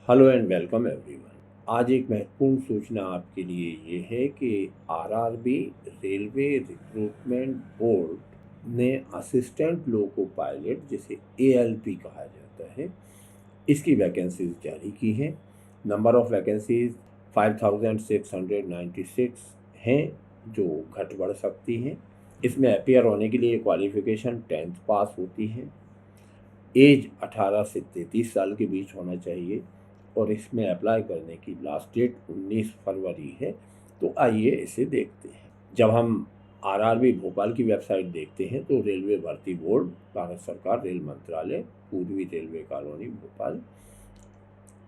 Hello and welcome everyone. आज एक महत्वपूर्ण सूचना आपके लिए ये है कि आरआरबी रेलवे रिक्रूटमेंट बोर्ड ने असिस्टेंट लोको पायलट, जिसे एएलपी कहा जाता है, इसकी वैकेंसीज जारी की हैं। नंबर ऑफ वैकेंसीज 5696 हैं, जो घट बढ़ सकती हैं। इसमें अपियर होने के लिए क्वालिफिकेशन 10th पास होती है। एज 18 से 33 साल के बीच होना चाहिए और इसमें अप्लाई करने की लास्ट डेट 19 फरवरी है। तो आइए इसे देखते हैं। जब हम आरआरबी भोपाल की वेबसाइट देखते हैं तो रेलवे भर्ती बोर्ड, भारत सरकार, रेल मंत्रालय, पूर्वी रेलवे कॉलोनी भोपाल,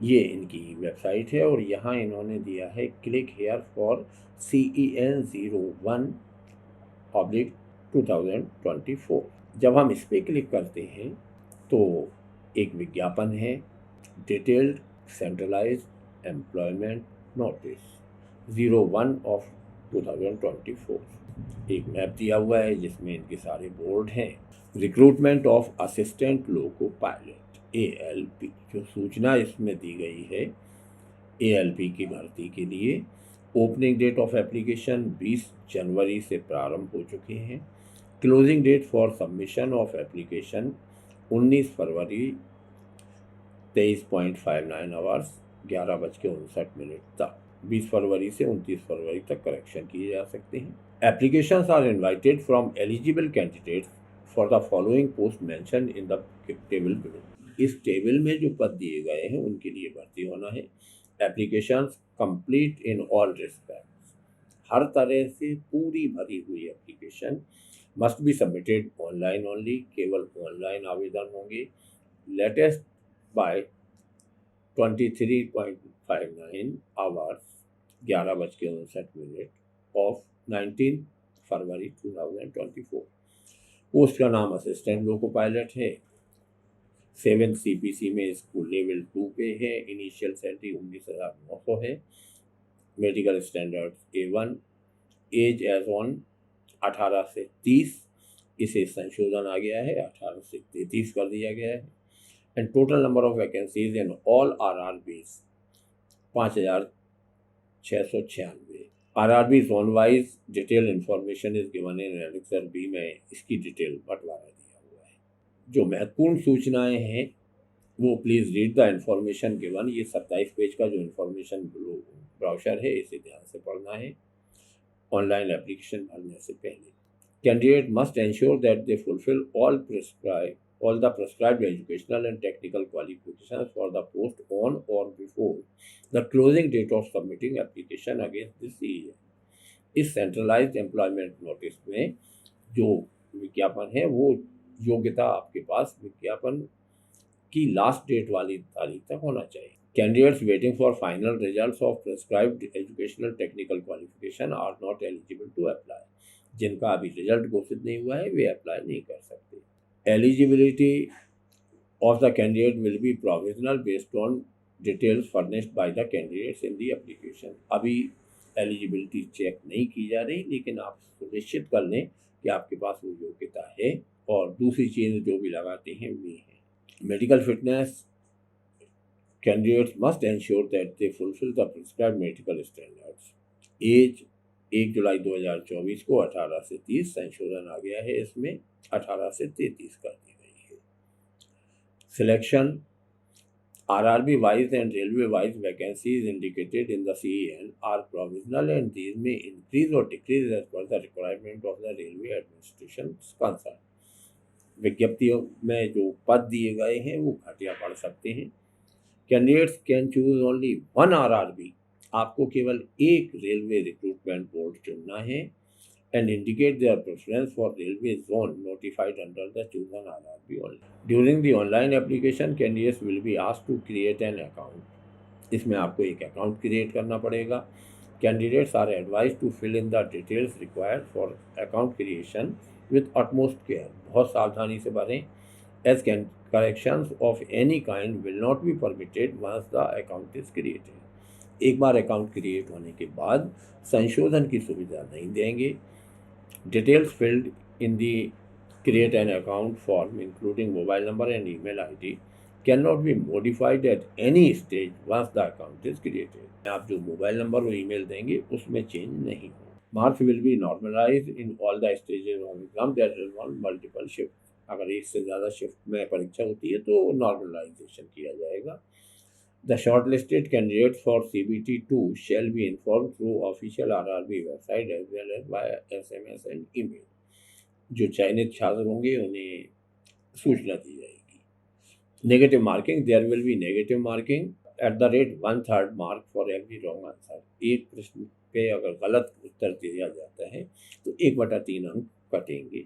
ये इनकी वेबसाइट है और यहाँ इन्होंने दिया है क्लिक हेयर फॉर CEN01/2024। जब हम इस पर क्लिक करते हैं तो एक विज्ञापन है, डिटेल्ड सेंट्रलाइज्ड एम्प्लॉयमेंट नोटिस 01/2024। एक मैप दिया हुआ है जिसमें इनके सारे बोर्ड हैं। Recruitment of assistant loco pilot ALP, जो सूचना इसमें दी गई है ALP की भर्ती के लिए। ओपनिंग डेट ऑफ एप्लीकेशन 20 जनवरी से प्रारंभ हो चुके हैं। Closing date for submission of application 19 फरवरी 23.59 आवर्स 11:59 तक। 20 फरवरी से 29 फरवरी तक करेक्शन किए जा सकते हैं। Applications are invited from eligible candidates for the following post mention in the table below. इस टेबल में जो पद दिए गए हैं उनके लिए भर्ती होना है। Applications complete in all respects, हर तरह से पूरी भरी हुई application must be submitted online only, केवल ऑनलाइन आवेदन होंगे। Latest by 23.59 hours 11:59 of 19 February 2024। Post का नाम असिस्टेंट लोको पायलट है। 7 CPC में स्कूल लेवल 2 पे है। इनिशियल सैलरी 19,900 है। Medical standard A1। Age age on 18 से 30, इसे संशोधन आ गया है, 18 से 33 कर दिया गया है। And total number of vacancies in all RRBs 5,696। RRB zone wise detail information is given in annexure B में इसकी डिटेल बंटवारा दिया हुआ है। जो महत्वपूर्ण सूचनाएं हैं वो please read the information given. ये 27 पेज का जो इंफॉर्मेशन ब्राउशर है, इसे ध्यान से पढ़ना है ऑनलाइन एप्लीकेशन भरने से पहले। Candidate must ensure that they fulfil all the prescribed educational and technical qualifications for the post on or before the closing date of submitting application against this CEN। इस सेंट्रलाइज्ड एम्प्लॉयमेंट नोटिस में जो विज्ञापन है वो योग्यता आपके पास विज्ञापन की लास्ट डेट वाली तारीख तक होना चाहिए। Candidates waiting for final results of prescribed educational technical qualification are not eligible to apply. जिनका अभी रिजल्ट घोषित नहीं हुआ है वे अप्लाई नहीं कर सकते। Eligibility of the candidate will be provisional based on details furnished by the candidates in the application। अभी एलिजिबिलिटी चेक नहीं की जा रही, लेकिन आप सुनिश्चित कर लें कि आपके पास वो योग्यता है। और दूसरी चीज़ जो भी लगाते हैं वे हैं medical fitness. Candidates must ensure that they fulfil the prescribed medical standards. Age 1 जुलाई 2024 को 18 से 30 संशोधन आ गया है, इसमें 18 से 33 कर दी गई है। Selection RRB wise and railway wise vacancies indicated in the CEN are provisional and these may increase or decrease as per the requirement of the railway administration concern. विज्ञप्तियों में जो पद दिए गए हैं वो घट या बढ़ सकते हैं। Candidates can choose only 1 RRB। आपको केवल एक रेलवे रिक्रूटमेंट बोर्ड चुनना है and indicate their preference for railway zone notified under the chosen RRB only। During the online application, candidates will be asked to create an account। इसमें आपको एक account create करना पड़ेगा। Candidates are advised to fill in the details required for account creation with utmost care। बहुत सावधानी से भरें। As corrections of any kind will not be permitted once the account is created। एक बार account create होने के बाद संशोधन की सुविधा नहीं देंगे। Details filled in the create an account form including mobile number and email ID can not be modified at any stage once the account is created. आप जो मोबाइल नंबर और ईमेल देंगे उसमें चेंज नहीं हो। Marks will be normalise in all the stages of exam that involve multiple shift. अगर एक से ज़्यादा शिफ्ट में परीक्षा होती है तो नॉर्मलाइजेशन किया जाएगा। The shortlisted candidates for CBT2 shall be informed through official RRB website as well as via SMS and email। जो चयनित छात्र होंगे उन्हें सूचना दी जाएगी। Negative marking, there will be negative marking at the rate 1/3 mark for every wrong answer. एक प्रश्न पे अगर गलत उत्तर दिया जाता है तो 1/3 अंक कटेंगे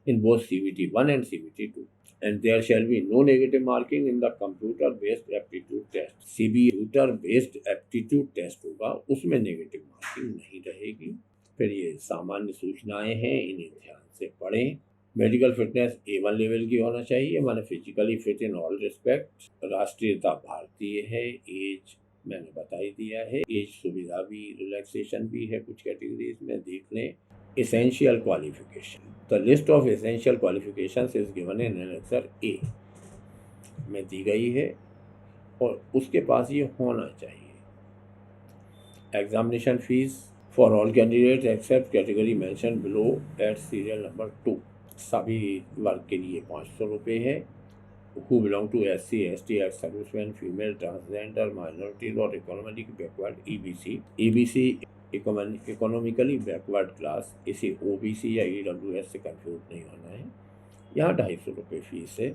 in both CBT1 and CBT2, and there shall be no negative marking in the computer-based aptitude test। computer-based aptitude test होगा, उसमें नेगेटिव मार्किंग नहीं रहेगी। फिर ये सामान्य सूचनाएं हैं, इन्हें ध्यान से पढ़ें। मेडिकल फिटनेस A1 लेवल की होना चाहिए, माने physically fit in all respect. राष्ट्रीयता भारतीय है। एज मैंने बता ही दिया है। एज सुविधा भी, रिलैक्सेशन भी है कुछ कैटेगरीज में, देख लें। Essential qualification, the list of essential qualifications is given in Annexure A में दी गई है और उसके पास ये होना चाहिए। Examination fee for all candidate except category mention below at serial number 2। सभी वर्ग के लिए 500 रुपये है। who belong to SC, ST, ex-servicemen, female, transgender, minorities और economically backward EBC economically backward class, इसे OBC या EWS से कंफ्यूज नहीं होना है। यहाँ 250 रुपये फीस है।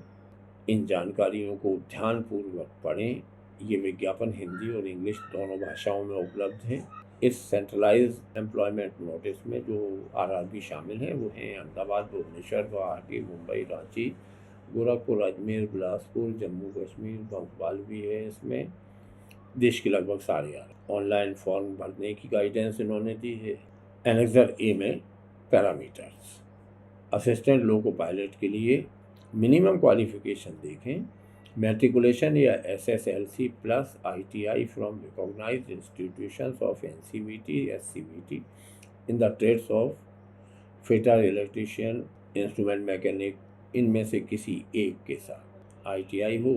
इन जानकारियों को ध्यानपूर्वक पढ़ें। ये विज्ञापन हिंदी और इंग्लिश दोनों भाषाओं में उपलब्ध है। इस सेंट्रलाइज एम्प्लॉयमेंट नोटिस में जो RRB शामिल हैं वो हैं अहमदाबाद, भुवनेश्वर, गुवाहाटी, मुंबई, रांची, गोरखपुर, अजमेर, बिलासपुर, जम्मू कश्मीर, भोपाल भी है। इसमें देश के लगभग सारे आ रहे। ऑनलाइन फॉर्म भरने की गाइडेंस इन्होंने दी है। एनेक्सर ए में पैरामीटर्स, असिस्टेंट लोको पायलट के लिए मिनिमम क्वालिफिकेशन देखें। मैट्रिकुलेशन या SSLC plus ITI from recognised institutions of NCVT, SCVT in the trades of fitter, electrician, instrument mechanic, इनमें से किसी एक के साथ ITI हो,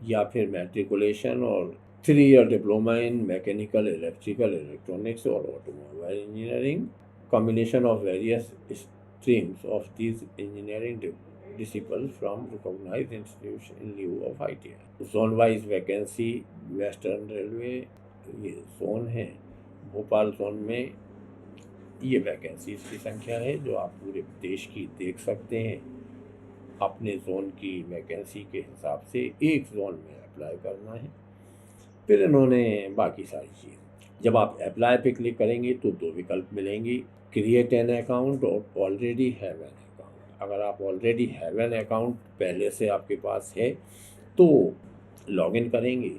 या फिर मैट्रिकुलेशन और 3 year diploma in mechanical, electrical, electronics और automobile engineering, combination of various streams of these engineering disciplines from recognised institution in lieu of ITI। Zone wise vacancy, Western Railway ये जोन है। Bhopal zone में ये vacancies की संख्या है जो आप पूरे देश की देख सकते हैं। अपने जोन की वैकेंसी के हिसाब से एक जोन में अप्लाई करना है। फिर इन्होंने बाकी सारी चीज़, जब आप अप्लाई पे क्लिक करेंगे तो 2 विकल्प मिलेंगे, क्रिएट एन अकाउंट और ऑलरेडी हैव एन अकाउंट। अगर आप ऑलरेडी हैव एन अकाउंट पहले से आपके पास है तो लॉगिन करेंगे।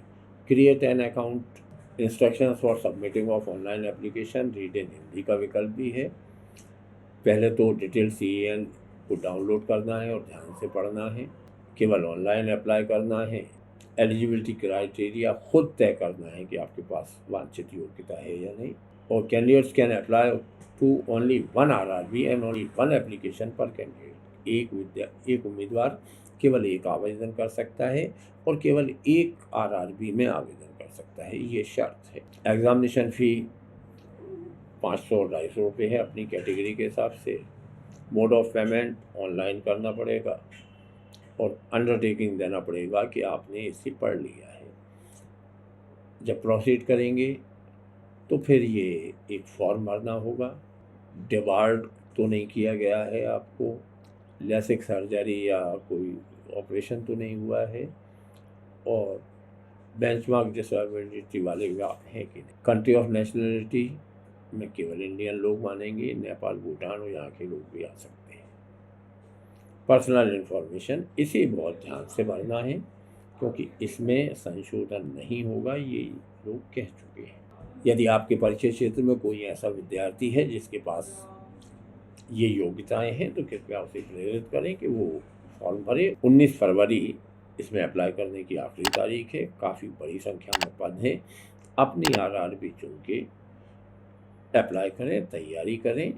Create an account instructions for submitting of online application, read in Hindi का विकल्प भी है। पहले तो डिटेल CAN को डाउनलोड करना है और ध्यान से पढ़ना है। केवल ऑनलाइन अप्लाई करना है। एलिजिबिलिटी क्राइटेरिया खुद तय करना है कि आपके पास वांछित योग्यता है या नहीं। और candidates can apply to only 1 RRB and only 1 application per candidate. एक उम्मीदवार केवल एक आवेदन कर सकता है और केवल एक RRB में आवेदन कर सकता है, ये शर्त है। एग्जामिनेशन फ़ी 500 और 250 रुपये है अपनी कैटेगरी के हिसाब से। मोड ऑफ पेमेंट ऑनलाइन करना पड़ेगा और अंडरटेकिंग देना पड़ेगा कि आपने इसे पढ़ लिया है। जब प्रोसीड करेंगे तो फिर ये एक फॉर्म भरना होगा। डिवार्ड तो नहीं किया गया है आपको, लेसिक सर्जरी या कोई ऑपरेशन तो नहीं हुआ है, और बेंचमार्क डिसेबिलिटी वाले हैं कि नहीं। कंट्री ऑफ नेशनलिटी में केवल इंडियन लोग मानेंगे, नेपाल, भूटान और यहाँ के लोग भी आ सकते हैं। पर्सनल इन्फॉर्मेशन इसे बहुत ध्यान से भरना है क्योंकि इसमें संशोधन नहीं होगा, ये लोग कह चुके हैं। यदि आपके परिचय क्षेत्र में कोई ऐसा विद्यार्थी है जिसके पास ये योग्यताएं हैं तो कृपया उसे प्रेरित करें कि वो फॉर्म भरे। 19 फरवरी इसमें अप्लाई करने की आखिरी तारीख है। काफ़ी बड़ी संख्या में पद हैं। अपनी RRB चुन के अप्लाई करें, तैयारी करें